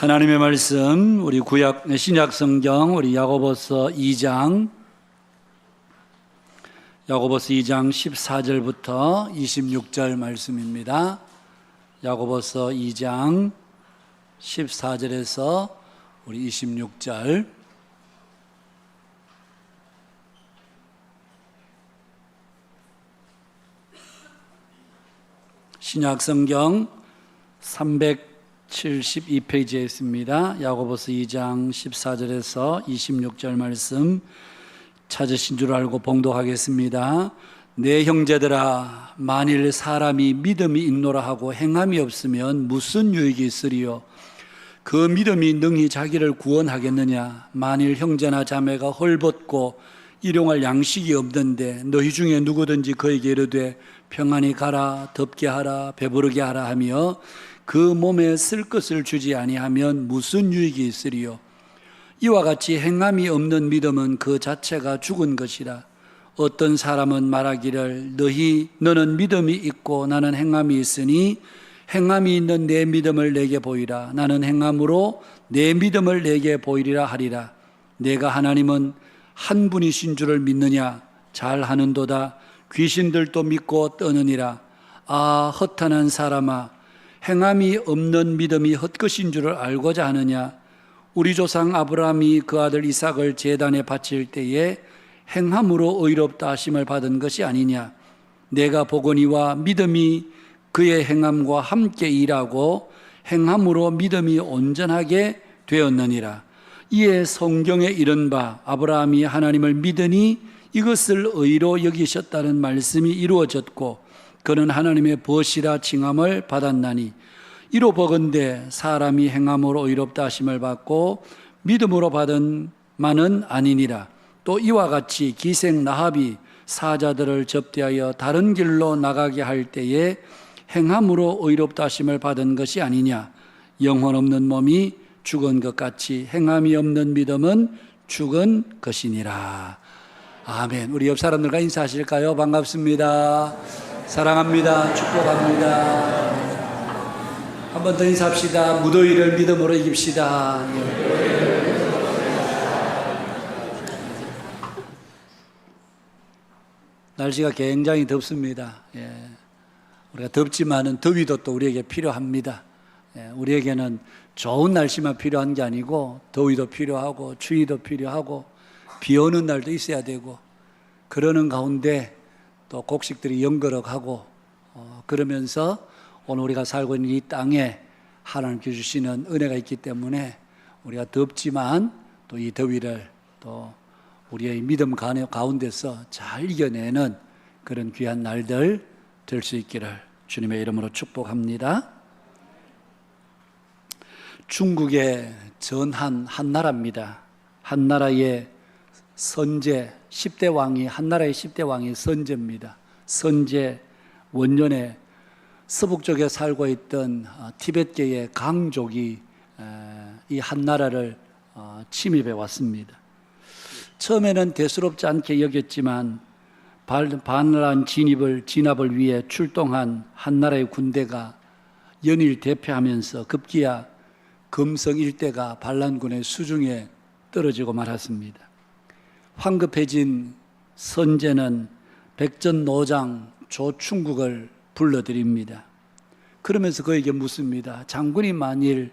하나님의 말씀, 우리 신약 성경, 우리 야고보서 2장 14절부터 26절 말씀입니다. 야고보서 2장 14절에서 우리 26절. 신약 성경 372페이지에 있습니다. 야고보서 2장 14절에서 26절 말씀 찾으신 줄 알고 봉독하겠습니다. 내 형제들아, 만일 사람이 믿음이 있노라 하고 행함이 없으면 무슨 유익이 있으리요? 그 믿음이 능히 자기를 구원하겠느냐? 만일 형제나 자매가 헐벗고 일용할 양식이 없는데 너희 중에 누구든지 그에게 이르되 평안히 가라, 덥게 하라, 배부르게 하라 하며 그 몸에 쓸 것을 주지 아니하면 무슨 유익이 있으리요? 이와 같이 행함이 없는 믿음은 그 자체가 죽은 것이라. 어떤 사람은 말하기를 너는 믿음이 있고 나는 행함이 있으니 행함이 있는 내 믿음을 내게 보이라. 나는 행함으로 내 믿음을 내게 보이리라 하리라. 내가 하나님은 한 분이신 줄을 믿느냐? 잘하는도다. 귀신들도 믿고 떠느니라. 아, 허탄한 사람아, 행함이 없는 믿음이 헛것인 줄을 알고자 하느냐? 우리 조상 아브라함이 그 아들 이삭을 제단에 바칠 때에 행함으로 의롭다 하심을 받은 것이 아니냐? 내가 보거니와 믿음이 그의 행함과 함께 일하고 행함으로 믿음이 온전하게 되었느니라. 이에 성경에 이른 바 아브라함이 하나님을 믿으니 이것을 의로 여기셨다는 말씀이 이루어졌고 그는 하나님의 벗이라 칭함을 받았나니 이로 보건대 사람이 행함으로 의롭다 하심을 받고 믿음으로 받은 만은 아니니라. 또 이와 같이 기생 라합이 사자들을 접대하여 다른 길로 나가게 할 때에 행함으로 의롭다 하심을 받은 것이 아니냐? 영혼 없는 몸이 죽은 것 같이 행함이 없는 믿음은 죽은 것이니라. 아멘. 우리 옆 사람들과 인사하실까요? 반갑습니다. 사랑합니다. 축복합니다. 한 번 더 인사합시다. 무더위를 믿음으로 이깁시다. 날씨가 굉장히 덥습니다. 우리가 덥지만은 더위도 또 우리에게 필요합니다. 우리에게는 좋은 날씨만 필요한 게 아니고 더위도 필요하고 추위도 필요하고 비 오는 날도 있어야 되고 그러는 가운데 또 곡식들이 영거럭하고 그러면서 오늘 우리가 살고 있는 이 땅에 하나님께 주시는 은혜가 있기 때문에 우리가 덥지만 또 이 더위를 또 우리의 믿음 가운데서 잘 이겨내는 그런 귀한 날들 될 수 있기를 주님의 이름으로 축복합니다. 중국의 전한 한나라입니다. 한나라의 선제 10대 왕이 한나라의 10대 왕이 선제입니다. 선제 원년에 서북 쪽에 살고 있던 티베트계의 강족이 이 한나라를 침입해 왔습니다. 처음에는 대수롭지 않게 여겼지만 반란 진압을 위해 출동한 한나라의 군대가 연일 대패하면서 급기야 금성 일대가 반란군의 수중에 떨어지고 말았습니다. 황급해진 선제는 백전노장 조충국을 불러들입니다. 그러면서 그에게 묻습니다. 장군이 만일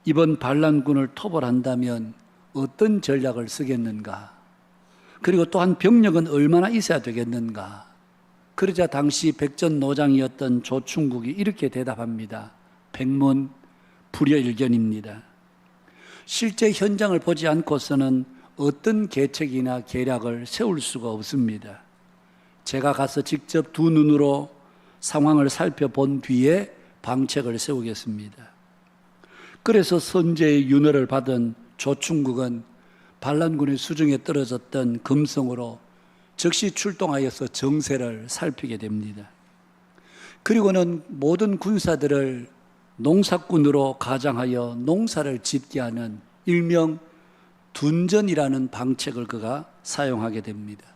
이번 반란군을 토벌한다면 어떤 전략을 쓰겠는가? 그리고 또한 병력은 얼마나 있어야 되겠는가? 그러자 당시 백전노장이었던 조충국이 이렇게 대답합니다. 백문불여일견입니다. 실제 현장을 보지 않고서는 어떤 계책이나 계략을 세울 수가 없습니다. 제가 가서 직접 두 눈으로 상황을 살펴본 뒤에 방책을 세우겠습니다. 그래서 선제의 윤허를 받은 조충국은 반란군의 수중에 떨어졌던 금성으로 즉시 출동하여서 정세를 살피게 됩니다. 그리고는 모든 군사들을 농사꾼으로 가장하여 농사를 짓게 하는 일명 둔전이라는 방책을 그가 사용하게 됩니다.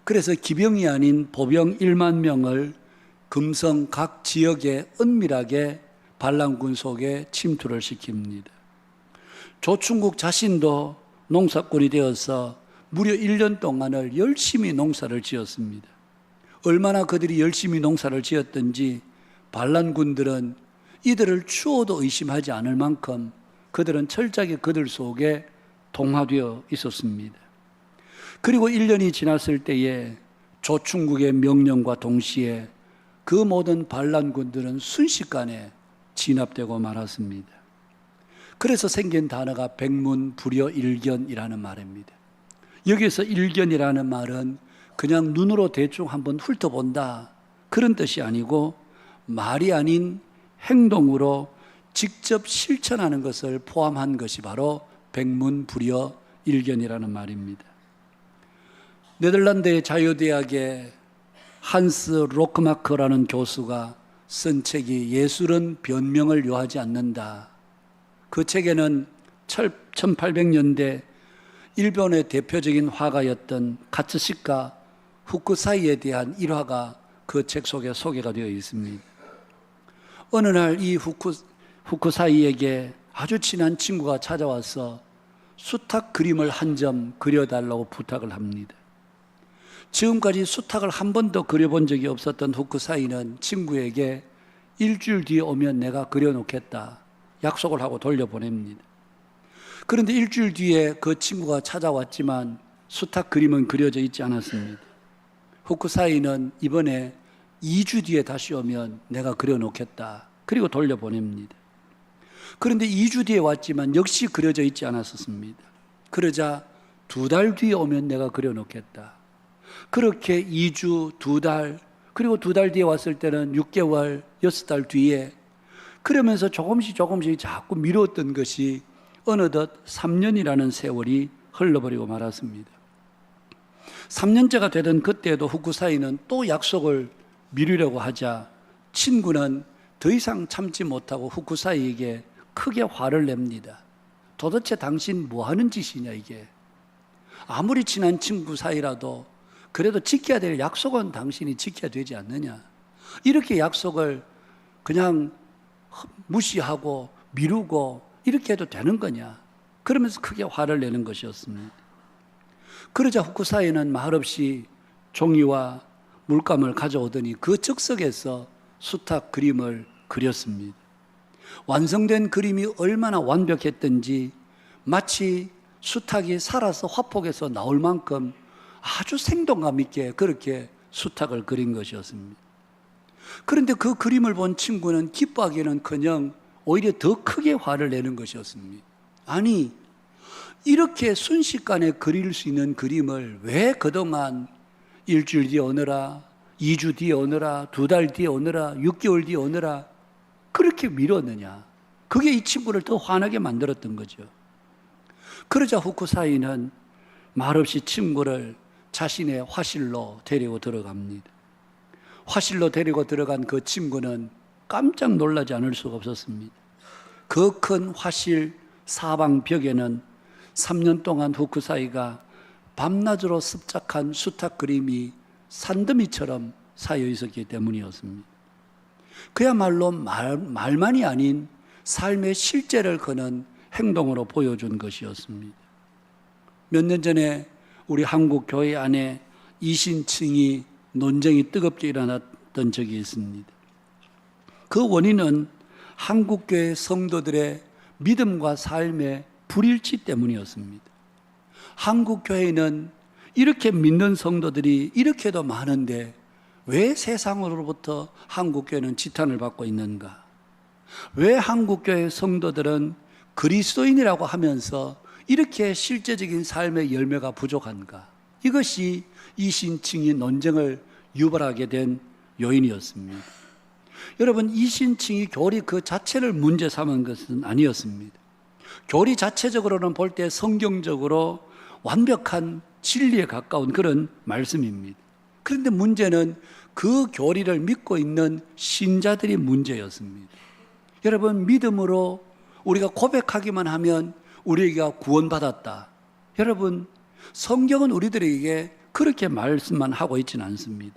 그래서 기병이 아닌 보병 1만 명을 금성 각 지역에 은밀하게 반란군 속에 침투를 시킵니다. 조충국 자신도 농사꾼이 되어서 무려 1년 동안을 열심히 농사를 지었습니다. 얼마나 그들이 열심히 농사를 지었던지 반란군들은 이들을 추워도 의심하지 않을 만큼 그들은 철저하게 그들 속에 동화되어 있었습니다. 그리고 1년이 지났을 때에 조충국의 명령과 동시에 그 모든 반란군들은 순식간에 진압되고 말았습니다. 그래서 생긴 단어가 백문불여일견이라는 말입니다. 여기서 일견이라는 말은 그냥 눈으로 대충 한번 훑어본다 그런 뜻이 아니고 말이 아닌 행동으로 직접 실천하는 것을 포함한 것이 바로 백문불여일견이라는 말입니다. 네덜란드의 자유대학의 한스 로크마커라는 교수가 쓴 책이 예술은 변명을 요하지 않는다. 그 책에는 1800년대 일본의 대표적인 화가였던 카츠시카 후쿠사이에 대한 일화가 그 책 속에 소개가 되어 있습니다. 어느 날 이 후쿠사이에게 아주 친한 친구가 찾아와서 수탉 그림을 한 점 그려달라고 부탁을 합니다. 지금까지 수탉을 한 번도 그려본 적이 없었던 후쿠사이는 친구에게 일주일 뒤에 오면 내가 그려놓겠다 약속을 하고 돌려보냅니다. 그런데 일주일 뒤에 그 친구가 찾아왔지만 수탉 그림은 그려져 있지 않았습니다. 후쿠사이는 이번에 2주 뒤에 다시 오면 내가 그려놓겠다. 그리고 돌려보냅니다. 그런데 2주 뒤에 왔지만 역시 그려져 있지 않았었습니다. 그러자 2달 뒤에 오면 내가 그려놓겠다. 그렇게 2주, 2달, 그리고 2달 뒤에 왔을 때는 6개월, 6달 뒤에 그러면서 조금씩 자꾸 미뤘던 것이 어느덧 3년이라는 세월이 흘러버리고 말았습니다. 3년째가 되던 그때도 후쿠사이는 또 약속을 미루려고 하자 친구는 더 이상 참지 못하고 후쿠사이에게 크게 화를 냅니다. 도대체 당신 뭐 하는 짓이냐 이게. 아무리 친한 친구 사이라도 그래도 지켜야 될 약속은 당신이 지켜야 되지 않느냐. 이렇게 약속을 그냥 무시하고 미루고 이렇게 해도 되는 거냐. 그러면서 크게 화를 내는 것이었습니다. 그러자 후쿠사이는 말없이 종이와 물감을 가져오더니 그 즉석에서 수탉 그림을 그렸습니다. 완성된 그림이 얼마나 완벽했던지 마치 수탉이 살아서 화폭에서 나올 만큼 아주 생동감 있게 그렇게 수탉을 그린 것이었습니다. 그런데 그 그림을 본 친구는 기뻐하기는커녕 오히려 더 크게 화를 내는 것이었습니다. 아니, 이렇게 순식간에 그릴 수 있는 그림을 왜 그동안 일주일 뒤에 오느라, 2주 뒤에 오느라, 2달 뒤에 오느라, 6개월 뒤에 오느라 그렇게 미뤘느냐. 그게 이 친구를 더 화나게 만들었던 거죠. 그러자 후쿠사이는 말없이 친구를 자신의 화실로 데리고 들어갑니다. 화실로 데리고 들어간 그 친구는 깜짝 놀라지 않을 수가 없었습니다. 그 큰 화실 사방 벽에는 3년 동안 후쿠사이가 밤낮으로 습작한 수탉 그림이 산더미처럼 쌓여 있었기 때문이었습니다. 그야말로 말만이 아닌 삶의 실제를 그는 행동으로 보여준 것이었습니다. 몇 년 전에 우리 한국 교회 안에 이신칭의 논쟁이 뜨겁게 일어났던 적이 있습니다. 그 원인은 한국교회 성도들의 믿음과 삶의 불일치 때문이었습니다. 한국교회는 이렇게 믿는 성도들이 이렇게도 많은데 왜 세상으로부터 한국교회는 지탄을 받고 있는가? 왜 한국교회 성도들은 그리스도인이라고 하면서 이렇게 실제적인 삶의 열매가 부족한가? 이것이 이신칭의 논쟁을 유발하게 된 요인이었습니다. 여러분, 이신칭의 교리 그 자체를 문제 삼은 것은 아니었습니다. 교리 자체적으로는 볼 때 성경적으로 완벽한 진리에 가까운 그런 말씀입니다. 그런데 문제는 그 교리를 믿고 있는 신자들이 문제였습니다. 여러분, 믿음으로 우리가 고백하기만 하면 우리가 구원받았다. 여러분, 성경은 우리들에게 그렇게 말씀만 하고 있지는 않습니다.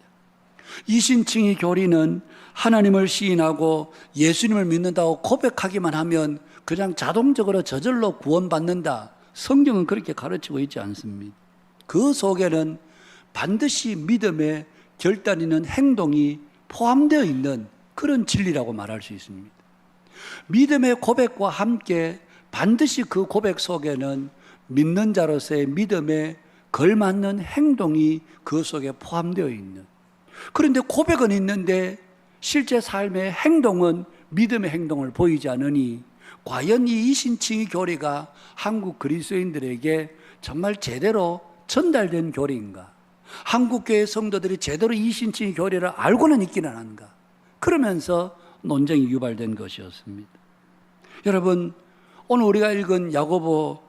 이신칭의 교리는 하나님을 시인하고 예수님을 믿는다고 고백하기만 하면 그냥 자동적으로 저절로 구원받는다. 성경은 그렇게 가르치고 있지 않습니다. 그 속에는 반드시 믿음의 결단이는 행동이 포함되어 있는 그런 진리라고 말할 수 있습니다. 믿음의 고백과 함께 반드시 그 고백 속에는 믿는 자로서의 믿음에 걸맞는 행동이 그 속에 포함되어 있는, 그런데 고백은 있는데 실제 삶의 행동은 믿음의 행동을 보이지 않으니 과연 이 이신칭의 교리가 한국 그리스도인들에게 정말 제대로 전달된 교리인가? 한국교회 성도들이 제대로 이신칭의 교리를 알고는 있기는 한가? 그러면서 논쟁이 유발된 것이었습니다. 여러분, 오늘 우리가 읽은 야고보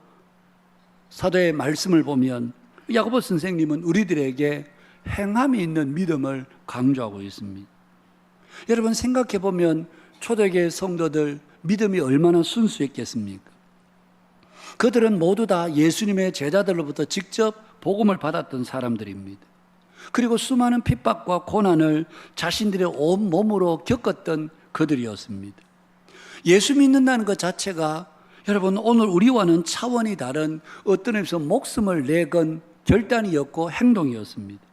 사도의 말씀을 보면 야고보 선생님은 우리들에게 행함이 있는 믿음을 강조하고 있습니다. 여러분, 생각해 보면 초대교회 성도들 믿음이 얼마나 순수했겠습니까? 그들은 모두 다 예수님의 제자들로부터 직접 복음을 받았던 사람들입니다. 그리고 수많은 핍박과 고난을 자신들의 온 몸으로 겪었던 그들이었습니다. 예수 믿는다는 것 자체가 여러분, 오늘 우리와는 차원이 다른 어떤 의미에서 목숨을 내건 결단이었고 행동이었습니다.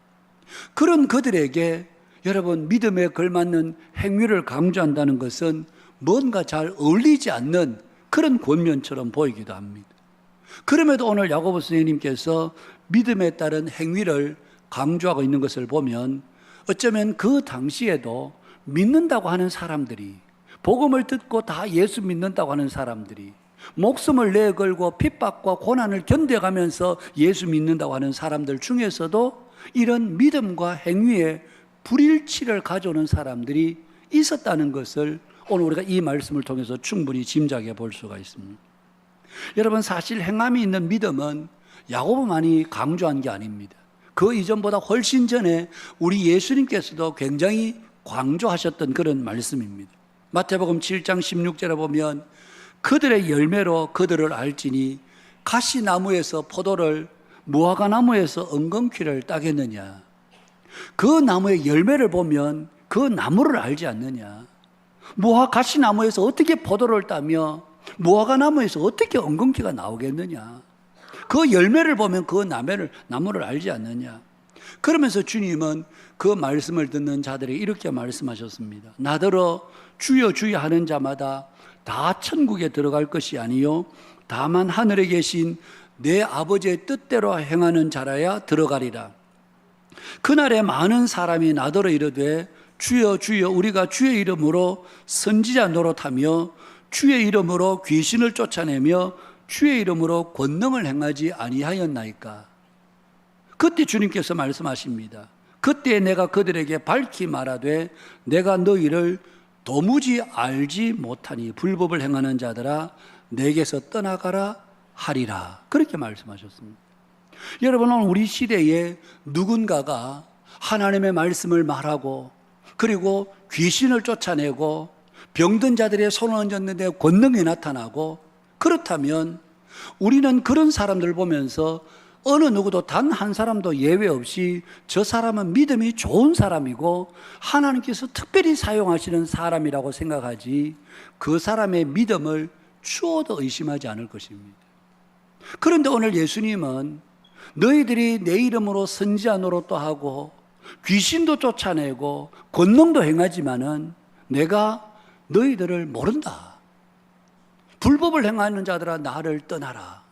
그런 그들에게 여러분, 믿음에 걸맞는 행위를 강조한다는 것은 뭔가 잘 어울리지 않는 그런 권면처럼 보이기도 합니다. 그럼에도 오늘 야고보 선생님께서 믿음에 따른 행위를 강조하고 있는 것을 보면 어쩌면 그 당시에도 믿는다고 하는 사람들이, 복음을 듣고 다 예수 믿는다고 하는 사람들이 목숨을 내걸고 핍박과 고난을 견뎌가면서 예수 믿는다고 하는 사람들 중에서도 이런 믿음과 행위에 불일치를 가져오는 사람들이 있었다는 것을 오늘 우리가 이 말씀을 통해서 충분히 짐작해 볼 수가 있습니다. 여러분, 사실 행함이 있는 믿음은 야고보만이 강조한 게 아닙니다. 그 이전보다 훨씬 전에 우리 예수님께서도 굉장히 강조하셨던 그런 말씀입니다. 마태복음 7장 16절에 보면 그들의 열매로 그들을 알지니 가시나무에서 포도를 무화과나무에서 엉겅퀴를 따겠느냐. 그 나무의 열매를 보면 그 나무를 알지 않느냐. 가시나무에서 어떻게 포도를 따며 무화과나무에서 어떻게 엉겅퀴가 나오겠느냐. 그 열매를 보면 그 나무를 알지 않느냐. 그러면서 주님은 그 말씀을 듣는 자들에게 이렇게 말씀하셨습니다. 나더러 주여 주여 하는 자마다 다 천국에 들어갈 것이 아니요 다만 하늘에 계신 내 아버지의 뜻대로 행하는 자라야 들어가리라. 그날에 많은 사람이 나더러 이르되 주여 주여 우리가 주의 이름으로 선지자 노릇하며 주의 이름으로 귀신을 쫓아내며 주의 이름으로 권능을 행하지 아니하였나이까. 그때 주님께서 말씀하십니다. 그때 내가 그들에게 밝히 말하되 내가 너희를 도무지 알지 못하니 불법을 행하는 자들아 내게서 떠나가라 하리라. 그렇게 말씀하셨습니다. 여러분, 오늘 우리 시대에 누군가가 하나님의 말씀을 말하고 그리고 귀신을 쫓아내고 병든 자들의 손을 얹었는데 권능이 나타나고, 그렇다면 우리는 그런 사람들을 보면서 어느 누구도 단 한 사람도 예외 없이 저 사람은 믿음이 좋은 사람이고 하나님께서 특별히 사용하시는 사람이라고 생각하지 그 사람의 믿음을 추호도 의심하지 않을 것입니다. 그런데 오늘 예수님은 너희들이 내 이름으로 선지자 노릇도 하고 귀신도 쫓아내고 권능도 행하지만은 내가 너희들을 모른다. 불법을 행하는 자들아 나를 떠나라.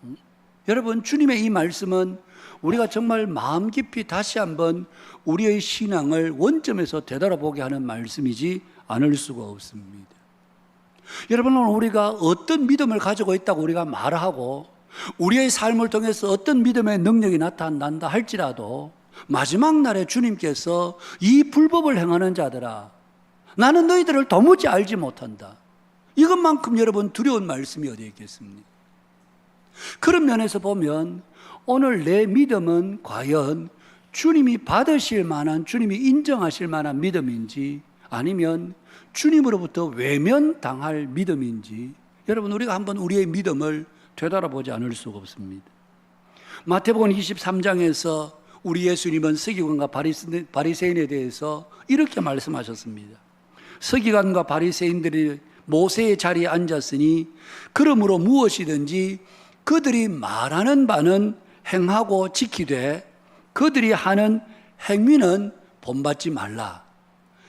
여러분, 주님의 이 말씀은 우리가 정말 마음 깊이 다시 한번 우리의 신앙을 원점에서 되돌아보게 하는 말씀이지 않을 수가 없습니다. 여러분, 오늘 우리가 어떤 믿음을 가지고 있다고 우리가 말하고 우리의 삶을 통해서 어떤 믿음의 능력이 나타난다 할지라도 마지막 날에 주님께서 이 불법을 행하는 자들아 나는 너희들을 도무지 알지 못한다. 이것만큼 여러분 두려운 말씀이 어디 있겠습니까? 그런 면에서 보면 오늘 내 믿음은 과연 주님이 받으실 만한, 주님이 인정하실 만한 믿음인지 아니면 주님으로부터 외면당할 믿음인지 여러분 우리가 한번 우리의 믿음을 되돌아보지 않을 수가 없습니다. 마태복음 23장에서 우리 예수님은 서기관과 바리새인에 대해서 이렇게 말씀하셨습니다. 서기관과 바리새인들이 모세의 자리에 앉았으니 그러므로 무엇이든지 그들이 말하는 바는 행하고 지키되 그들이 하는 행위는 본받지 말라.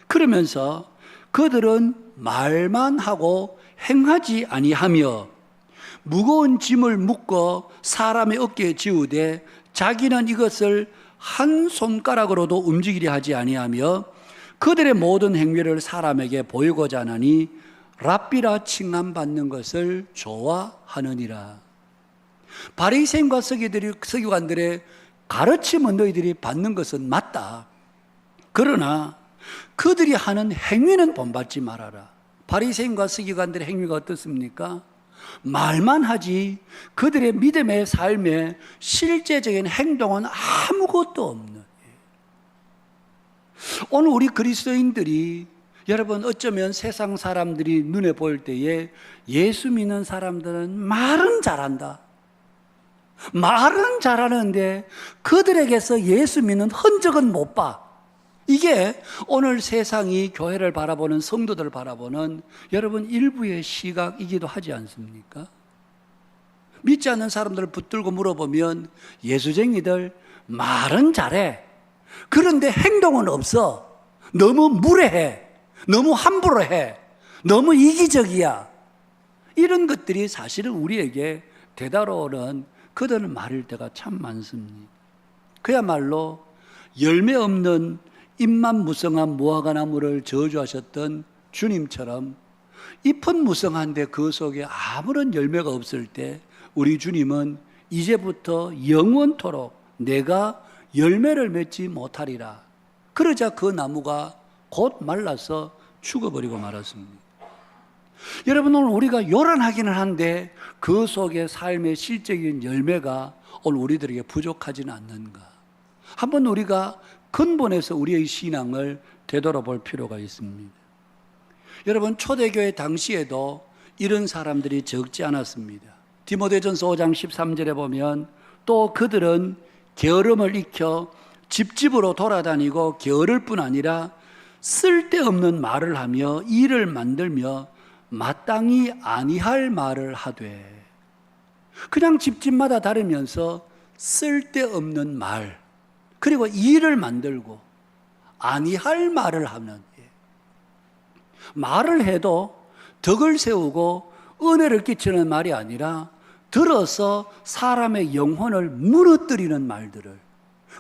그러면서 그들은 말만 하고 행하지 아니하며 무거운 짐을 묶어 사람의 어깨에 지우되 자기는 이것을 한 손가락으로도 움직이려 하지 아니하며 그들의 모든 행위를 사람에게 보이고자 하나니 랍비라 칭함받는 것을 좋아하느니라. 바리새인과 서기관들의 가르침은 너희들이 받는 것은 맞다. 그러나 그들이 하는 행위는 본받지 말아라. 바리새인과 서기관들의 행위가 어떻습니까? 말만 하지 그들의 믿음의 삶에 실제적인 행동은 아무것도 없는. 오늘 우리 그리스도인들이 여러분 어쩌면 세상 사람들이 눈에 보일 때에 예수 믿는 사람들은 말은 잘한다. 말은 잘하는데 그들에게서 예수 믿는 흔적은 못 봐. 이게 오늘 세상이 교회를 바라보는 성도들을 바라보는 여러분 일부의 시각이기도 하지 않습니까? 믿지 않는 사람들을 붙들고 물어보면 예수쟁이들 말은 잘해. 그런데 행동은 없어. 너무 무례해. 너무 함부로 해. 너무 이기적이야. 이런 것들이 사실은 우리에게 되돌아오는 그들은 말일 때가 참 많습니다. 그야말로 열매 없는 잎만 무성한 무화과나무를 저주하셨던 주님처럼 잎은 무성한데 그 속에 아무런 열매가 없을 때 우리 주님은 이제부터 영원토록 내가 열매를 맺지 못하리라. 그러자 그 나무가 곧 말라서 죽어버리고 말았습니다. 여러분, 오늘 우리가 요란하기는 한데 그 속에 삶의 실적인 열매가 오늘 우리들에게 부족하지는 않는가? 한번 우리가 근본에서 우리의 신앙을 되돌아볼 필요가 있습니다. 여러분, 초대교회 당시에도 이런 사람들이 적지 않았습니다. 디모데전서 5장 13절에 보면 또 그들은 게으름을 익혀 집집으로 돌아다니고 게으를 뿐 아니라 쓸데없는 말을 하며 일을 만들며 마땅히 아니할 말을 하되. 그냥 집집마다 다니면서 쓸데없는 말, 그리고 일을 만들고 아니할 말을 하는, 말을 해도 덕을 세우고 은혜를 끼치는 말이 아니라 들어서 사람의 영혼을 무너뜨리는 말들을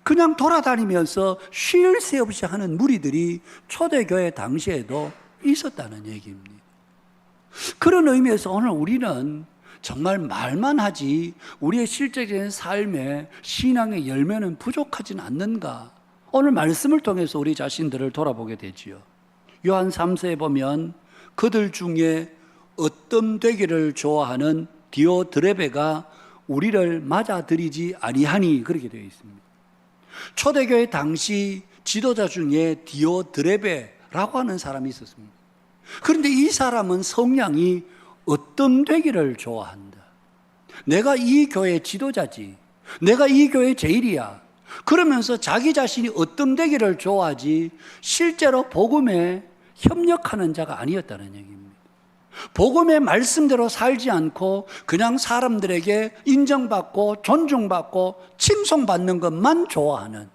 그냥 돌아다니면서 쉴 새 없이 하는 무리들이 초대교회 당시에도 있었다는 얘기입니다. 그런 의미에서 오늘 우리는 정말 말만 하지 우리의 실제적인 삶에 신앙의 열매는 부족하진 않는가? 오늘 말씀을 통해서 우리 자신들을 돌아보게 되지요. 요한 3서에 보면 그들 중에 어떤 되기를 좋아하는 디오드레베가 우리를 맞아들이지 아니하니, 그렇게 되어 있습니다. 초대교회 당시 지도자 중에 디오드레베라고 하는 사람이 있었습니다. 그런데 이 사람은 성향이 어떤 되기를 좋아한다. 내가 이 교회 지도자지, 내가 이 교회 제일이야, 그러면서 자기 자신이 어떤 되기를 좋아하지 실제로 복음에 협력하는 자가 아니었다는 얘기입니다. 복음의 말씀대로 살지 않고 그냥 사람들에게 인정받고 존중받고 칭송받는 것만 좋아하는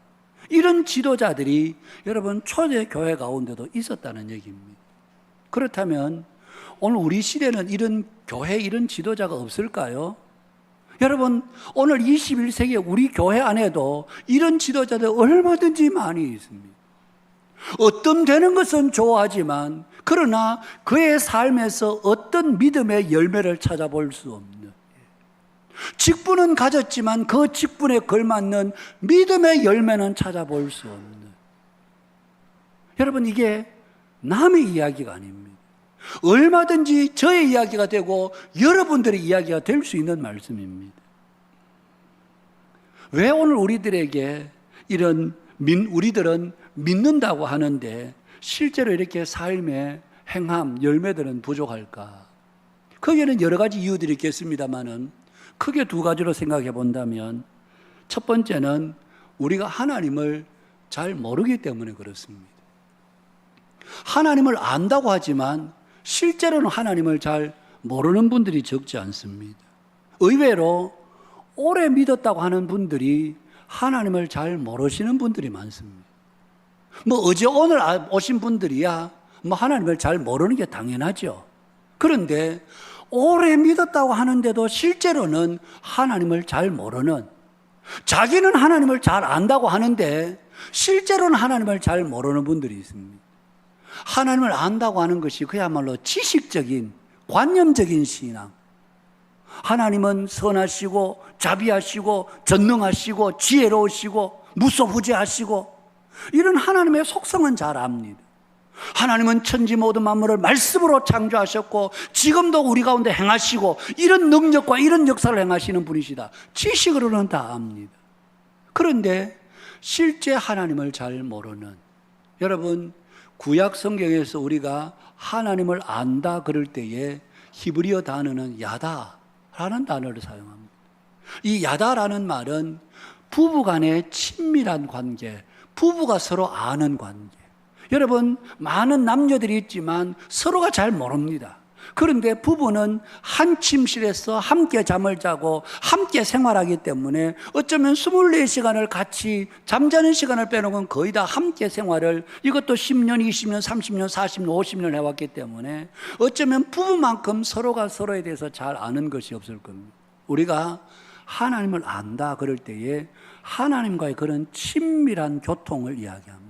이런 지도자들이 여러분 초대교회 가운데도 있었다는 얘기입니다. 그렇다면 오늘 우리 시대는 이런 교회, 이런 지도자가 없을까요? 여러분, 오늘 21세기 우리 교회 안에도 이런 지도자들 얼마든지 많이 있습니다. 어떤 되는 것은 좋아하지만 그러나 그의 삶에서 어떤 믿음의 열매를 찾아볼 수 없는, 직분은 가졌지만 그 직분에 걸맞는 믿음의 열매는 찾아볼 수 없는, 여러분 이게 남의 이야기가 아닙니다. 얼마든지 저의 이야기가 되고 여러분들의 이야기가 될 수 있는 말씀입니다. 왜 오늘 우리들에게 우리들은 믿는다고 하는데 실제로 이렇게 삶의 행함, 열매들은 부족할까? 거기에는 여러 가지 이유들이 있겠습니다만은 크게 두 가지로 생각해 본다면, 첫 번째는 우리가 하나님을 잘 모르기 때문에 그렇습니다. 하나님을 안다고 하지만 실제로는 하나님을 잘 모르는 분들이 적지 않습니다. 의외로 오래 믿었다고 하는 분들이 하나님을 잘 모르시는 분들이 많습니다. 뭐 어제 오늘 오신 분들이야 뭐 하나님을 잘 모르는 게 당연하죠. 그런데 오래 믿었다고 하는데도 실제로는 하나님을 잘 모르는, 자기는 하나님을 잘 안다고 하는데 실제로는 하나님을 잘 모르는 분들이 있습니다. 하나님을 안다고 하는 것이 그야말로 지식적인 관념적인 신앙. 하나님은 선하시고 자비하시고 전능하시고 지혜로우시고 무소부재하시고 이런 하나님의 속성은 잘 압니다. 하나님은 천지 모든 만물을 말씀으로 창조하셨고 지금도 우리 가운데 행하시고 이런 능력과 이런 역사를 행하시는 분이시다. 지식으로는 다 압니다. 그런데 실제 하나님을 잘 모르는, 여러분 구약 성경에서 우리가 하나님을 안다 그럴 때에 히브리어 단어는 야다라는 단어를 사용합니다. 이 야다라는 말은 부부간의 친밀한 관계, 부부가 서로 아는 관계. 여러분 많은 남녀들이 있지만 서로가 잘 모릅니다. 그런데 부부는 한 침실에서 함께 잠을 자고 함께 생활하기 때문에 어쩌면 24시간을 같이 잠자는 시간을 빼놓은 거의 다 함께 생활을, 이것도 10년, 20년, 30년, 40년, 50년 해왔기 때문에 어쩌면 부부만큼 서로가 서로에 대해서 잘 아는 것이 없을 겁니다. 우리가 하나님을 안다 그럴 때에 하나님과의 그런 친밀한 교통을 이야기합니다.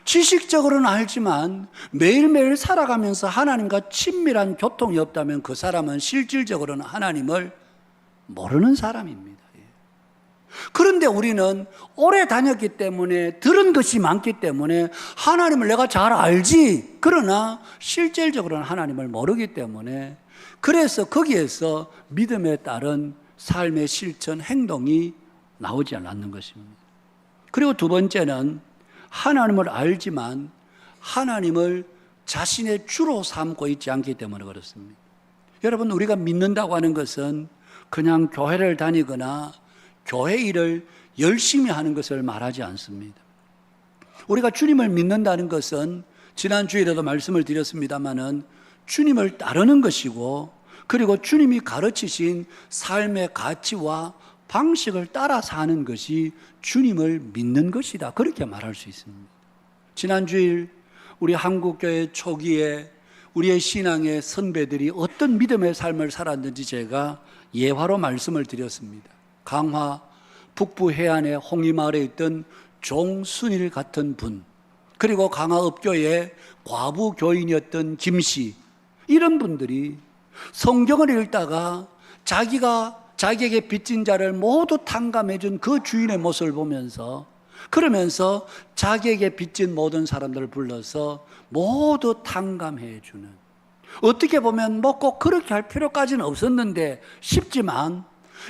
지식적으로는 알지만 매일매일 살아가면서 하나님과 친밀한 교통이 없다면 그 사람은 실질적으로는 하나님을 모르는 사람입니다. 그런데 우리는 오래 다녔기 때문에 들은 것이 많기 때문에 하나님을 내가 잘 알지, 그러나 실질적으로는 하나님을 모르기 때문에 그래서 거기에서 믿음에 따른 삶의 실천, 행동이 나오지 않는 것입니다. 그리고 두 번째는 하나님을 알지만 하나님을 자신의 주로 삼고 있지 않기 때문에 그렇습니다. 여러분 우리가 믿는다고 하는 것은 그냥 교회를 다니거나 교회 일을 열심히 하는 것을 말하지 않습니다. 우리가 주님을 믿는다는 것은 지난 주일에도 말씀을 드렸습니다마는 주님을 따르는 것이고, 그리고 주님이 가르치신 삶의 가치와 방식을 따라 사는 것이 주님을 믿는 것이다, 그렇게 말할 수 있습니다. 지난 주일 우리 한국교회 초기에 우리의 신앙의 선배들이 어떤 믿음의 삶을 살았는지 제가 예화로 말씀을 드렸습니다. 강화 북부 해안의 홍이마을에 있던 종순일 같은 분, 그리고 강화읍교의 과부 교인이었던 김씨, 이런 분들이 성경을 읽다가 자기에게 빚진 자를 모두 탕감해 준 그 주인의 모습을 보면서, 그러면서 자기에게 빚진 모든 사람들을 불러서 모두 탕감해 주는, 어떻게 보면 뭐 꼭 그렇게 할 필요까지는 없었는데 싶지만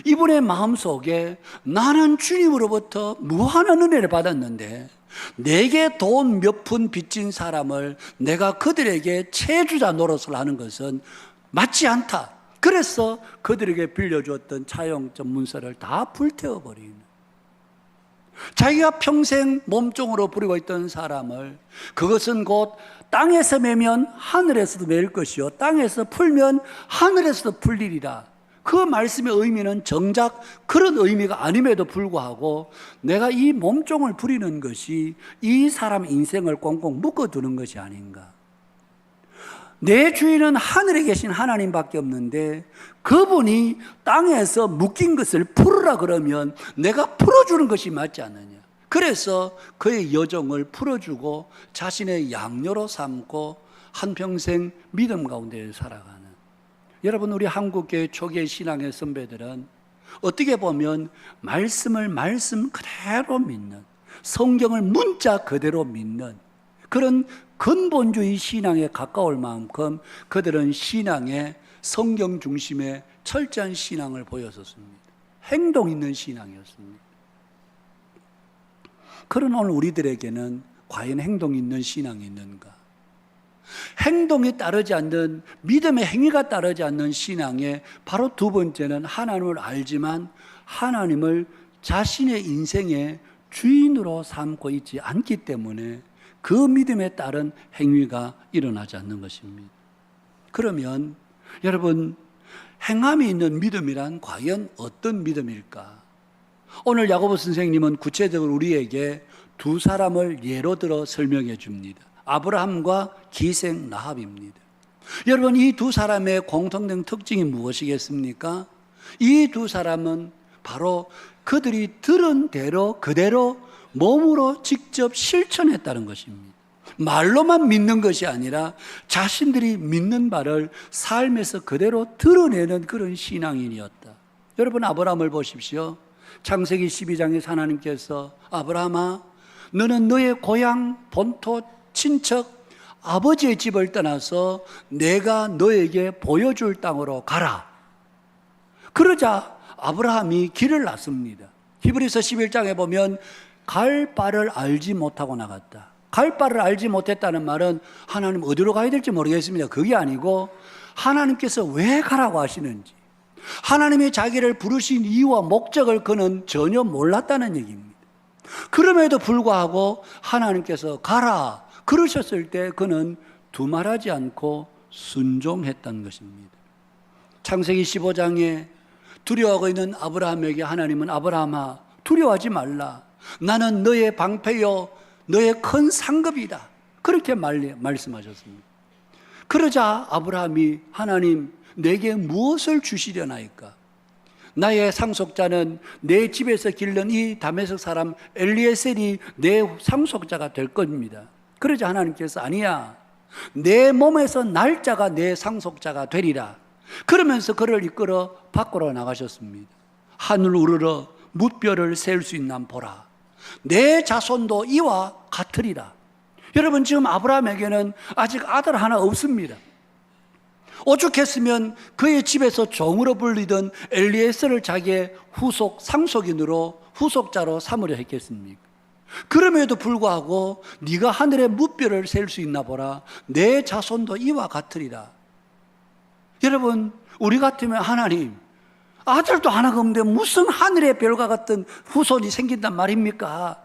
이분의 마음속에 나는 주님으로부터 무한한 은혜를 받았는데 내게 돈 몇 푼 빚진 사람을 내가 그들에게 채주자 노릇을 하는 것은 맞지 않다. 그래서 그들에게 빌려주었던 차용증 문서를 다 불태워버리는, 자기가 평생 몸종으로 부리고 있던 사람을, 그것은 곧 땅에서 매면 하늘에서도 매일 것이요 땅에서 풀면 하늘에서도 풀리리라. 그 말씀의 의미는 정작 그런 의미가 아님에도 불구하고 내가 이 몸종을 부리는 것이 이 사람 인생을 꽁꽁 묶어두는 것이 아닌가. 내 주인은 하늘에 계신 하나님밖에 없는데 그분이 땅에서 묶인 것을 풀으라 그러면 내가 풀어주는 것이 맞지 않느냐. 그래서 그의 여정을 풀어주고 자신의 양녀로 삼고 한평생 믿음 가운데 살아가는, 여러분 우리 한국교회 초기의 신앙의 선배들은 어떻게 보면 말씀을 말씀 그대로 믿는, 성경을 문자 그대로 믿는 그런 근본주의 신앙에 가까울 만큼 그들은 신앙의 성경 중심의 철저한 신앙을 보였었습니다. 행동 있는 신앙이었습니다. 그런 오늘 우리들에게는 과연 행동 있는 신앙이 있는가? 행동이 따르지 않는, 믿음의 행위가 따르지 않는 신앙의 바로 두 번째는 하나님을 알지만 하나님을 자신의 인생의 주인으로 삼고 있지 않기 때문에 그 믿음에 따른 행위가 일어나지 않는 것입니다. 그러면 여러분, 행함이 있는 믿음이란 과연 어떤 믿음일까? 오늘 야고보 선생님은 구체적으로 우리에게 두 사람을 예로 들어 설명해 줍니다. 아브라함과 기생 라합입니다. 여러분, 이 두 사람의 공통된 특징이 무엇이겠습니까? 이 두 사람은 바로 그들이 들은 대로 그대로 몸으로 직접 실천했다는 것입니다. 말로만 믿는 것이 아니라 자신들이 믿는 바를 삶에서 그대로 드러내는 그런 신앙인이었다. 여러분, 아브라함을 보십시오. 창세기 12장에서 하나님께서 아브라함아, 너는 너의 고향, 본토, 친척, 아버지의 집을 떠나서 내가 너에게 보여줄 땅으로 가라. 그러자 아브라함이 길을 났습니다. 히브리서 11장에 보면 갈 바를 알지 못하고 나갔다. 갈 바를 알지 못했다는 말은 하나님 어디로 가야 될지 모르겠습니다. 그게 아니고 하나님께서 왜 가라고 하시는지, 하나님이 자기를 부르신 이유와 목적을 그는 전혀 몰랐다는 얘기입니다. 그럼에도 불구하고 하나님께서 가라 그러셨을 때 그는 두말하지 않고 순종했다는 것입니다. 창세기 15장에 두려워하고 있는 아브라함에게 하나님은 아브라함아, 두려워하지 말라. 나는 너의 방패요 너의 큰 상급이다. 그렇게 말씀하셨습니다. 그러자 아브라함이 하나님, 내게 무엇을 주시려나이까? 나의 상속자는 내 집에서 기른 이 다메섹 사람 엘리에셀이 내 상속자가 될 겁니다. 그러자 하나님께서 아니야, 내 몸에서 날짜가 내 상속자가 되리라. 그러면서 그를 이끌어 밖으로 나가셨습니다. 하늘 우러러 뭇별을 셀 수 있나 보라. 내 자손도 이와 같으리라. 여러분, 지금 아브라함에게는 아직 아들 하나 없습니다. 오죽했으면 그의 집에서 종으로 불리던 엘리에셀을 자기의 후속 상속인으로 후속자로 삼으려 했겠습니까? 그럼에도 불구하고 네가 하늘의 뭇별을 셀 수 있나 보라. 내 자손도 이와 같으리라. 여러분, 우리 같으면 하나님, 아들도 하나가 없는데 무슨 하늘의 별과 같은 후손이 생긴단 말입니까?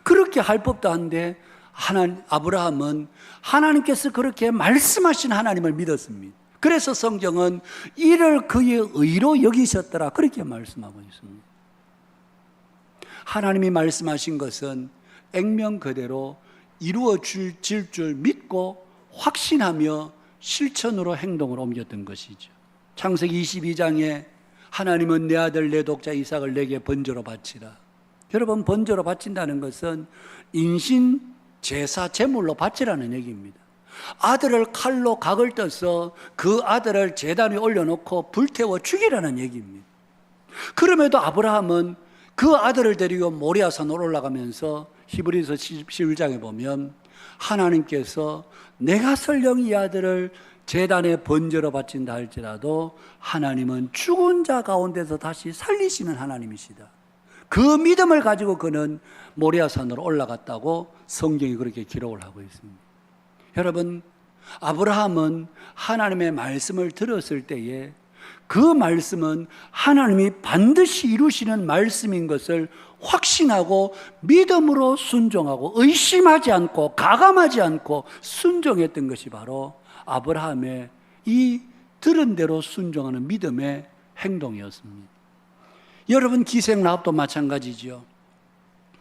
그렇게 할 법도 한데 아브라함은 하나님께서 그렇게 말씀하신 하나님을 믿었습니다. 그래서 성경은 이를 그의 의로 여기셨더라 그렇게 말씀하고 있습니다. 하나님이 말씀하신 것은 액면 그대로 이루어질 줄 믿고 확신하며 실천으로 행동을 옮겼던 것이죠. 창세기 22장에 하나님은 내 아들 내 독자 이삭을 내게 번제로 바치라. 여러분, 번제로 바친다는 것은 인신 제사 제물로 바치라는 얘기입니다. 아들을 칼로 각을 떠서 그 아들을 제단 위에 올려놓고 불태워 죽이라는 얘기입니다. 그럼에도 아브라함은 그 아들을 데리고 모리아산으로 올라가면서 히브리서 11장에 보면 하나님께서 내가 설령 이 아들을 제단에 번제로 바친다 할지라도 하나님은 죽은 자 가운데서 다시 살리시는 하나님이시다. 그 믿음을 가지고 그는 모리아산으로 올라갔다고 성경이 그렇게 기록을 하고 있습니다. 여러분, 아브라함은 하나님의 말씀을 들었을 때에 그 말씀은 하나님이 반드시 이루시는 말씀인 것을 확신하고 믿음으로 순종하고 의심하지 않고 가감하지 않고 순종했던 것이 바로 아브라함의 이 들은 대로 순종하는 믿음의 행동이었습니다. 여러분, 기생 라합도 마찬가지죠.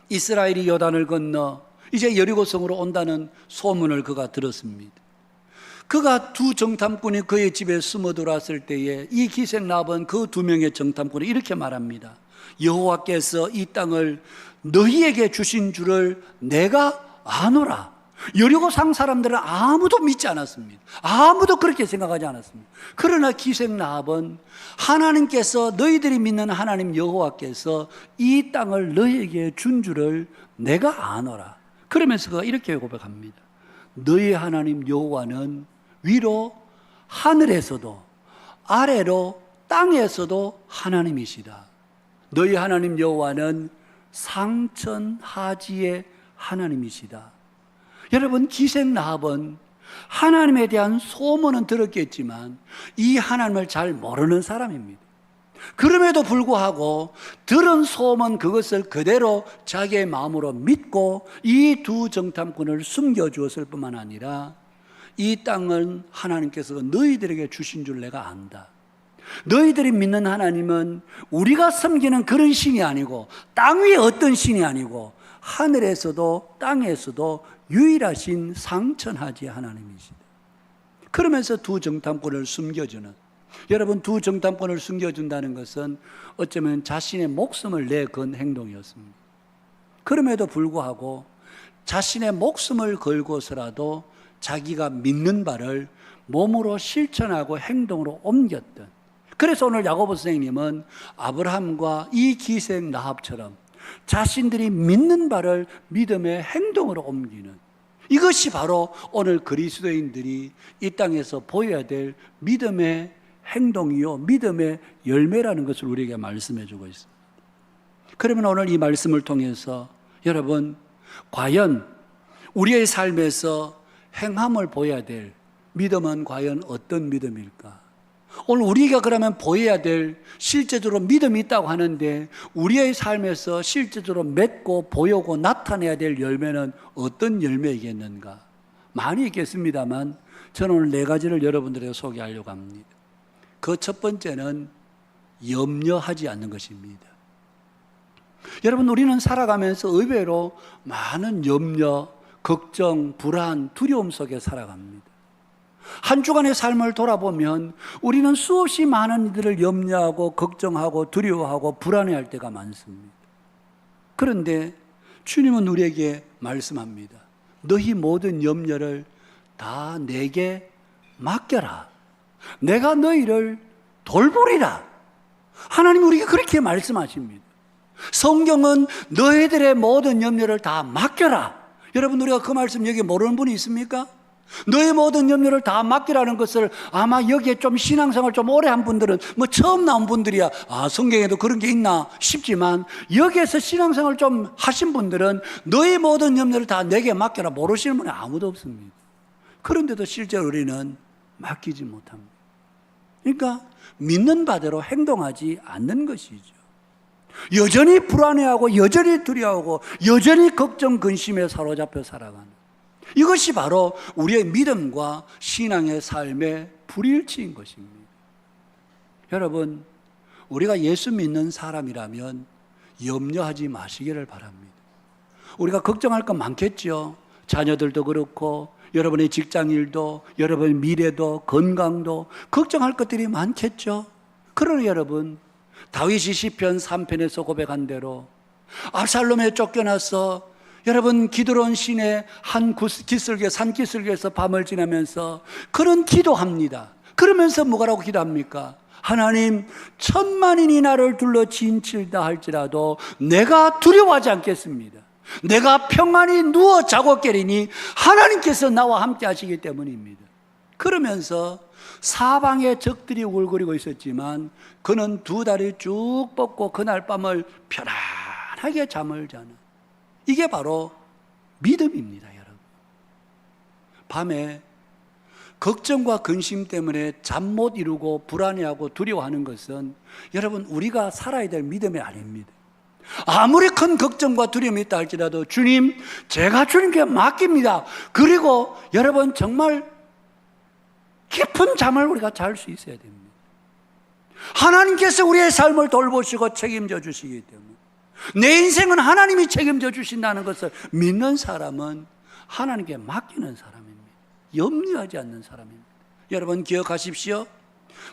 이스라엘이 요단을 건너 이제 여리고성으로 온다는 소문을 그가 들었습니다. 그가 두 정탐꾼이 그의 집에 숨어 들어왔을 때에 이 기생 라합은 그 두 명의 정탐꾼이 이렇게 말합니다. 여호와께서 이 땅을 너희에게 주신 줄을 내가 아노라. 여리고성 사람들은 아무도 믿지 않았습니다. 아무도 그렇게 생각하지 않았습니다. 그러나 기생 라합은 하나님께서, 너희들이 믿는 하나님 여호와께서 이 땅을 너희에게 준 줄을 내가 아노라. 그러면서 그가 이렇게 고백합니다. 너희 하나님 여호와는 위로 하늘에서도 아래로 땅에서도 하나님이시다. 너희 하나님 여호와는 상천하지의 하나님이시다. 여러분, 기생 라합은 하나님에 대한 소문은 들었겠지만 이 하나님을 잘 모르는 사람입니다. 그럼에도 불구하고 들은 소문은 그것을 그대로 자기의 마음으로 믿고 이 두 정탐꾼을 숨겨주었을 뿐만 아니라 이 땅은 하나님께서 너희들에게 주신 줄 내가 안다. 너희들이 믿는 하나님은 우리가 섬기는 그런 신이 아니고 땅 위에 어떤 신이 아니고 하늘에서도 땅에서도 유일하신 상천하지 하나님이시다. 그러면서 두 정탐꾼을 숨겨주는, 여러분, 두 정탐꾼을 숨겨준다는 것은 어쩌면 자신의 목숨을 내건 행동이었습니다. 그럼에도 불구하고 자신의 목숨을 걸고서라도 자기가 믿는 바를 몸으로 실천하고 행동으로 옮겼던, 그래서 오늘 야고보 선생님은 아브라함과 이 기생 라합처럼 자신들이 믿는 바를 믿음의 행동으로 옮기는, 이것이 바로 오늘 그리스도인들이 이 땅에서 보여야 될 믿음의 행동이요 믿음의 열매라는 것을 우리에게 말씀해 주고 있습니다. 그러면 오늘 이 말씀을 통해서 여러분, 과연 우리의 삶에서 행함을 보여야 될 믿음은 과연 어떤 믿음일까? 오늘 우리가 그러면 보여야 될, 실제적으로 믿음이 있다고 하는데 우리의 삶에서 실제적으로 맺고 보이고 나타내야 될 열매는 어떤 열매이겠는가? 많이 있겠습니다만 저는 오늘 4가지를 여러분들에게 소개하려고 합니다. 그 첫 번째는 염려하지 않는 것입니다. 여러분, 우리는 살아가면서 의외로 많은 염려, 걱정, 불안, 두려움 속에 살아갑니다. 한 주간의 삶을 돌아보면 우리는 수없이 많은 이들을 염려하고 걱정하고 두려워하고 불안해할 때가 많습니다. 그런데 주님은 우리에게 말씀합니다. 너희 모든 염려를 다 내게 맡겨라. 내가 너희를 돌보리라. 하나님 우리에게 그렇게 말씀하십니다. 성경은 너희들의 모든 염려를 다 맡겨라. 여러분, 우리가 그 말씀 여기 모르는 분이 있습니까? 너의 모든 염려를 다 맡기라는 것을 아마 여기에 좀 신앙생활 좀 오래 한 분들은 뭐 처음 나온 분들이야 성경에도 그런 게 있나 싶지만, 여기에서 신앙생활 좀 하신 분들은 너의 모든 염려를 다 내게 맡겨라 모르시는 분이 아무도 없습니다. 그런데도 실제로 우리는 맡기지 못합니다. 그러니까 믿는 바대로 행동하지 않는 것이죠. 여전히 불안해하고 여전히 두려워하고 여전히 걱정 근심에 사로잡혀 살아가는, 이것이 바로 우리의 믿음과 신앙의 삶의 불일치인 것입니다. 여러분, 우리가 예수 믿는 사람이라면 염려하지 마시기를 바랍니다. 우리가 걱정할 건 많겠죠. 자녀들도 그렇고 여러분의 직장일도, 여러분의 미래도, 건강도 걱정할 것들이 많겠죠. 그러나 여러분, 다윗이 시편 3편에서 고백한 대로 압살롬에 쫓겨나서 여러분 기드론 시내 한 기슭에, 산기슭에서 밤을 지나면서 그런 기도합니다. 그러면서 뭐라고 기도합니까? 하나님, 10,000만인이 나를 둘러 진칠다 할지라도 내가 두려워하지 않겠습니다. 내가 평안히 누워 자고 깨리니 하나님께서 나와 함께 하시기 때문입니다. 그러면서 사방에 적들이 울거리고 있었지만 그는 2다리 쭉 뻗고 그날 밤을 편안하게 잠을 자는, 이게 바로 믿음입니다. 여러분, 밤에 걱정과 근심 때문에 잠 못 이루고 불안해하고 두려워하는 것은 여러분 우리가 살아야 될 믿음이 아닙니다. 아무리 큰 걱정과 두려움이 있다 할지라도 주님, 제가 주님께 맡깁니다. 그리고 여러분 정말 깊은 잠을 우리가 잘 수 있어야 됩니다. 하나님께서 우리의 삶을 돌보시고 책임져 주시기 때문에, 내 인생은 하나님이 책임져 주신다는 것을 믿는 사람은 하나님께 맡기는 사람입니다. 염려하지 않는 사람입니다. 여러분 기억하십시오.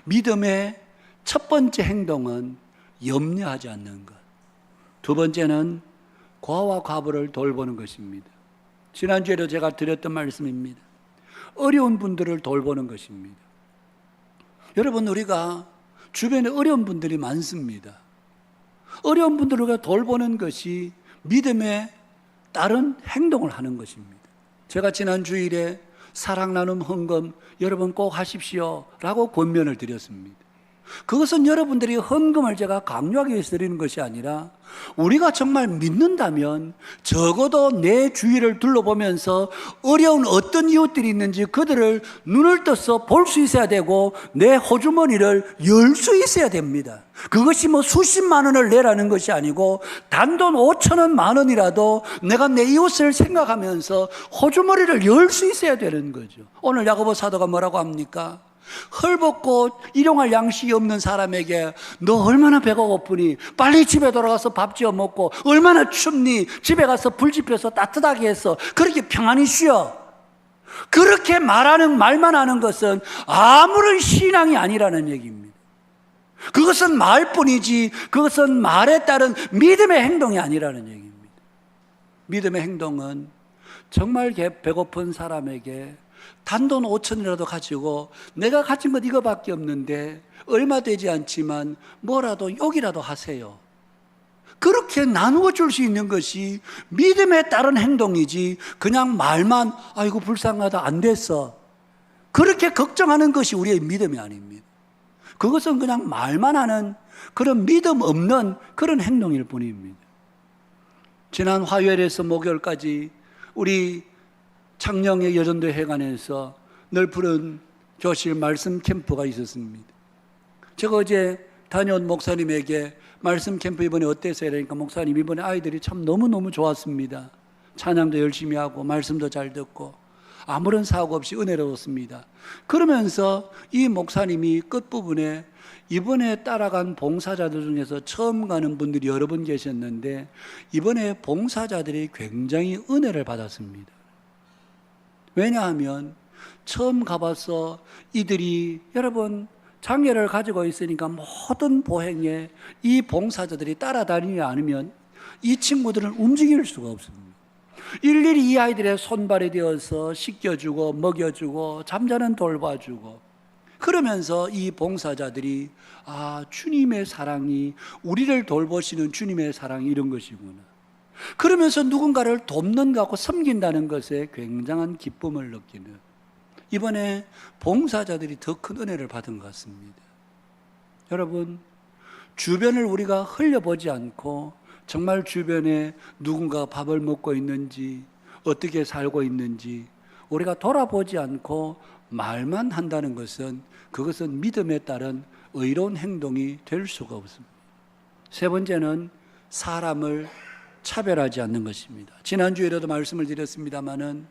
믿음의 첫 번째 행동은 염려하지 않는 것. 두 번째는 과와 과부를 돌보는 것입니다. 지난주에도 제가 드렸던 말씀입니다. 어려운 분들을 돌보는 것입니다. 여러분, 우리가 주변에 어려운 분들이 많습니다. 어려운 분들을 우리가 돌보는 것이 믿음의 다른 행동을 하는 것입니다. 제가 지난 주일에 사랑 나눔 헌금 여러분 꼭 하십시오 라고 권면을 드렸습니다. 그것은 여러분들이 헌금을 제가 강요하기 위해서 드리는 것이 아니라 우리가 정말 믿는다면 적어도 내 주위를 둘러보면서 어려운 어떤 이웃들이 있는지 그들을 눈을 떠서 볼 수 있어야 되고 내 호주머니를 열 수 있어야 됩니다. 그것이 뭐 수십만 원을 내라는 것이 아니고 단돈 5천 원, 만 원이라도 내가 내 이웃을 생각하면서 호주머니를 열 수 있어야 되는 거죠. 오늘 야고보 사도가 뭐라고 합니까? 헐벗고 일용할 양식이 없는 사람에게 너 얼마나 배가 고프니? 빨리 집에 돌아가서 밥 지어 먹고, 얼마나 춥니? 집에 가서 불 지펴서 따뜻하게 해서 그렇게 평안히 쉬어. 그렇게 말만 하는 것은 아무런 신앙이 아니라는 얘기입니다. 그것은 말뿐이지 그것은 말에 따른 믿음의 행동이 아니라는 얘기입니다. 믿음의 행동은 정말 배고픈 사람에게 단돈 5천이라도 가지고 내가 가진 것 이거밖에 없는데 얼마 되지 않지만 뭐라도 욕이라도 하세요. 그렇게 나누어 줄 수 있는 것이 믿음에 따른 행동이지 그냥 말만 아이고 불쌍하다 안 됐어 그렇게 걱정하는 것이 우리의 믿음이 아닙니다. 그것은 그냥 말만 하는 그런 믿음 없는 그런 행동일 뿐입니다. 지난 화요일에서 목요일까지 우리 창녕의 여전도 회관에서 늘 푸른 교실 말씀 캠프가 있었습니다. 제가 어제 다녀온 목사님에게 말씀 캠프 이번에 어땠어요? 그러니까 목사님 이번에 아이들이 참 너무너무 좋았습니다. 찬양도 열심히 하고 말씀도 잘 듣고 아무런 사고 없이 은혜로웠습니다. 그러면서 이 목사님이 끝부분에 이번에 따라간 봉사자들 중에서 처음 가는 분들이 여러 분 계셨는데 이번에 봉사자들이 굉장히 은혜를 받았습니다. 왜냐하면 처음 가봐서 이들이 여러분 장애를 가지고 있으니까 모든 보행에 이 봉사자들이 따라다니지 않으면 이 친구들은 움직일 수가 없습니다. 일일이 이 아이들의 손발이 되어서 씻겨주고 먹여주고 잠자는 돌봐주고 그러면서 이 봉사자들이 주님의 사랑이 우리를 돌보시는 주님의 사랑이 이런 것이구나. 그러면서 누군가를 돕는 것 같고 섬긴다는 것에 굉장한 기쁨을 느끼는 이번에 봉사자들이 더 큰 은혜를 받은 것 같습니다. 여러분 주변을 우리가 흘려보지 않고 정말 주변에 누군가 밥을 먹고 있는지 어떻게 살고 있는지 우리가 돌아보지 않고 말만 한다는 것은 그것은 믿음에 따른 의로운 행동이 될 수가 없습니다. 세 번째는 사람을 차별하지 않는 것입니다. 지난주에도 말씀을 드렸습니다마는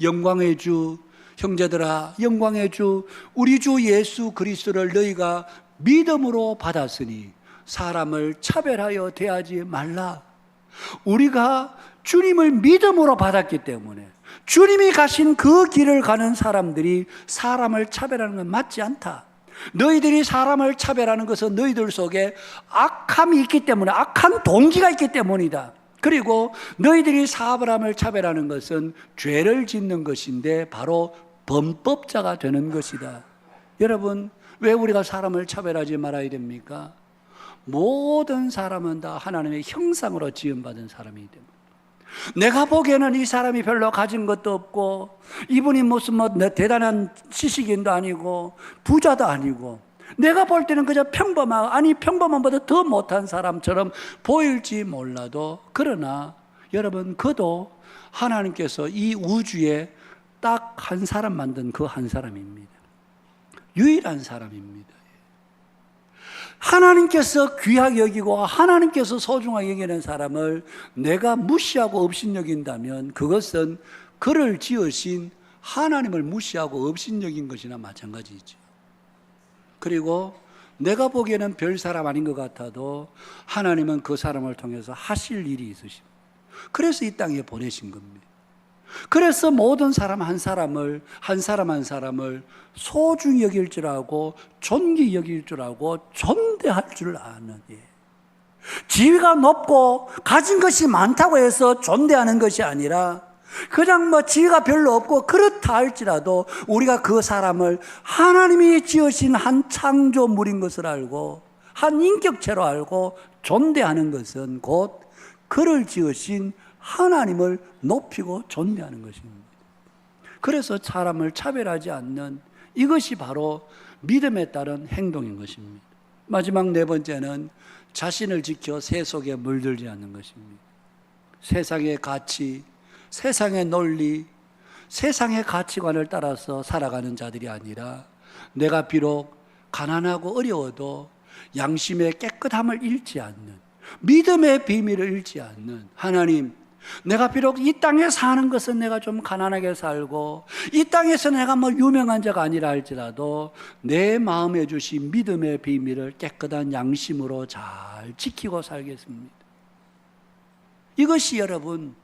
영광의 주 형제들아 영광의 주 우리 주 예수 그리스도를 너희가 믿음으로 받았으니 사람을 차별하여 대하지 말라. 우리가 주님을 믿음으로 받았기 때문에 주님이 가신 그 길을 가는 사람들이 사람을 차별하는 건 맞지 않다. 너희들이 사람을 차별하는 것은 너희들 속에 악함이 있기 때문에 악한 동기가 있기 때문이다. 그리고 너희들이 사람을 차별하는 것은 죄를 짓는 것인데 바로 범법자가 되는 것이다. 여러분 왜 우리가 사람을 차별하지 말아야 됩니까? 모든 사람은 다 하나님의 형상으로 지음받은 사람이기 때문에 내가 보기에는 이 사람이 별로 가진 것도 없고 이분이 무슨 대단한 지식인도 아니고 부자도 아니고 내가 볼 때는 그저 평범함보다 더 못한 사람처럼 보일지 몰라도 그러나 여러분 그도 하나님께서 이 우주에 딱 한 사람 만든 그 한 사람입니다. 유일한 사람입니다. 하나님께서 귀하게 여기고 하나님께서 소중하게 여기는 사람을 내가 무시하고 업신여긴다면 그것은 그를 지으신 하나님을 무시하고 업신여긴 것이나 마찬가지죠. 그리고 내가 보기에는 별 사람 아닌 것 같아도 하나님은 그 사람을 통해서 하실 일이 있으십니다. 그래서 이 땅에 보내신 겁니다. 그래서 모든 사람 한 사람을 소중히 여길 줄 알고 존귀 여길 줄 알고 존대할 줄 아는 지위가 높고 가진 것이 많다고 해서 존대하는 것이 아니라 그냥 지위가 별로 없고 그렇다 할지라도 우리가 그 사람을 하나님이 지으신 한 창조물인 것을 알고 한 인격체로 알고 존대하는 것은 곧 그를 지으신 하나님을 높이고 존대하는 것입니다. 그래서 사람을 차별하지 않는 이것이 바로 믿음에 따른 행동인 것입니다. 마지막 네 번째는 자신을 지켜 세 속에 물들지 않는 것입니다. 세상의 가치, 세상의 논리, 세상의 가치관을 따라서 살아가는 자들이 아니라 내가 비록 가난하고 어려워도 양심의 깨끗함을 잃지 않는, 믿음의 비밀을 잃지 않는, 하나님, 내가 비록 이 땅에 사는 것은 내가 좀 가난하게 살고 이 땅에서 내가 뭐 유명한 자가 아니라 할지라도 내 마음에 주신 믿음의 비밀을 깨끗한 양심으로 잘 지키고 살겠습니다. 이것이 여러분,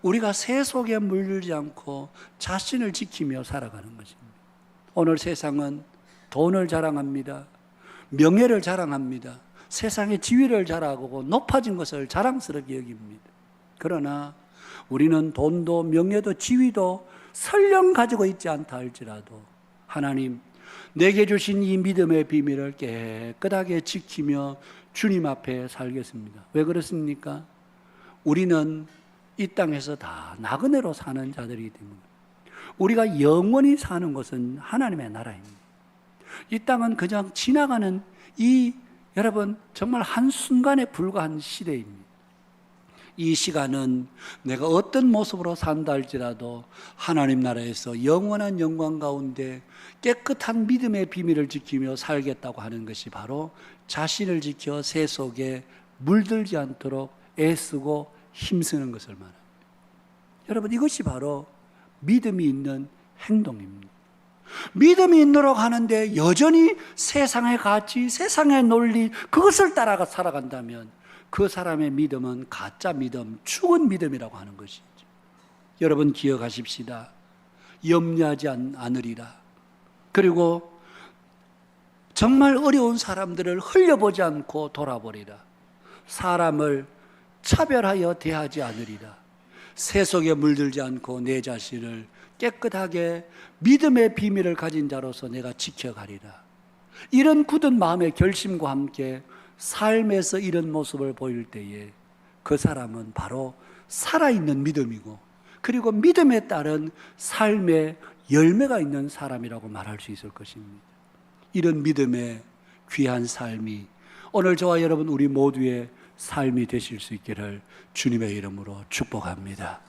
우리가 세 속에 물들지 않고 자신을 지키며 살아가는 것입니다. 오늘 세상은 돈을 자랑합니다. 명예를 자랑합니다. 세상의 지위를 자랑하고 높아진 것을 자랑스럽게 여깁니다. 그러나 우리는 돈도 명예도 지위도 설령 가지고 있지 않다 할지라도 하나님, 내게 주신 이 믿음의 비밀을 깨끗하게 지키며 주님 앞에 살겠습니다. 왜 그렇습니까? 우리는 이 땅에서 다 나그네로 사는 자들이기 때문에 우리가 영원히 사는 것은 하나님의 나라입니다. 이 땅은 그냥 지나가는 여러분 정말 한순간에 불과한 시대입니다. 이 시간은 내가 어떤 모습으로 산다 할지라도 하나님 나라에서 영원한 영광 가운데 깨끗한 믿음의 비밀을 지키며 살겠다고 하는 것이 바로 자신을 지켜 세 속에 물들지 않도록 애쓰고 힘쓰는 것을 말합니다. 여러분, 이것이 바로 믿음이 있는 행동입니다. 믿음이 있도록 하는데 여전히 세상의 가치, 세상의 논리, 그것을 따라가 살아간다면 그 사람의 믿음은 가짜 믿음, 죽은 믿음이라고 하는 것이죠. 여러분 기억하십시다. 염려하지 않으리라. 그리고 정말 어려운 사람들을 흘려보지 않고 돌아보리라. 사람을 차별하여 대하지 않으리라. 새 속에 물들지 않고 내 자신을 깨끗하게 믿음의 비밀을 가진 자로서 내가 지켜가리라. 이런 굳은 마음의 결심과 함께 삶에서 이런 모습을 보일 때에 그 사람은 바로 살아있는 믿음이고, 그리고 믿음에 따른 삶의 열매가 있는 사람이라고 말할 수 있을 것입니다. 이런 믿음의 귀한 삶이 오늘 저와 여러분 우리 모두의 삶이 되실 수 있기를 주님의 이름으로 축복합니다.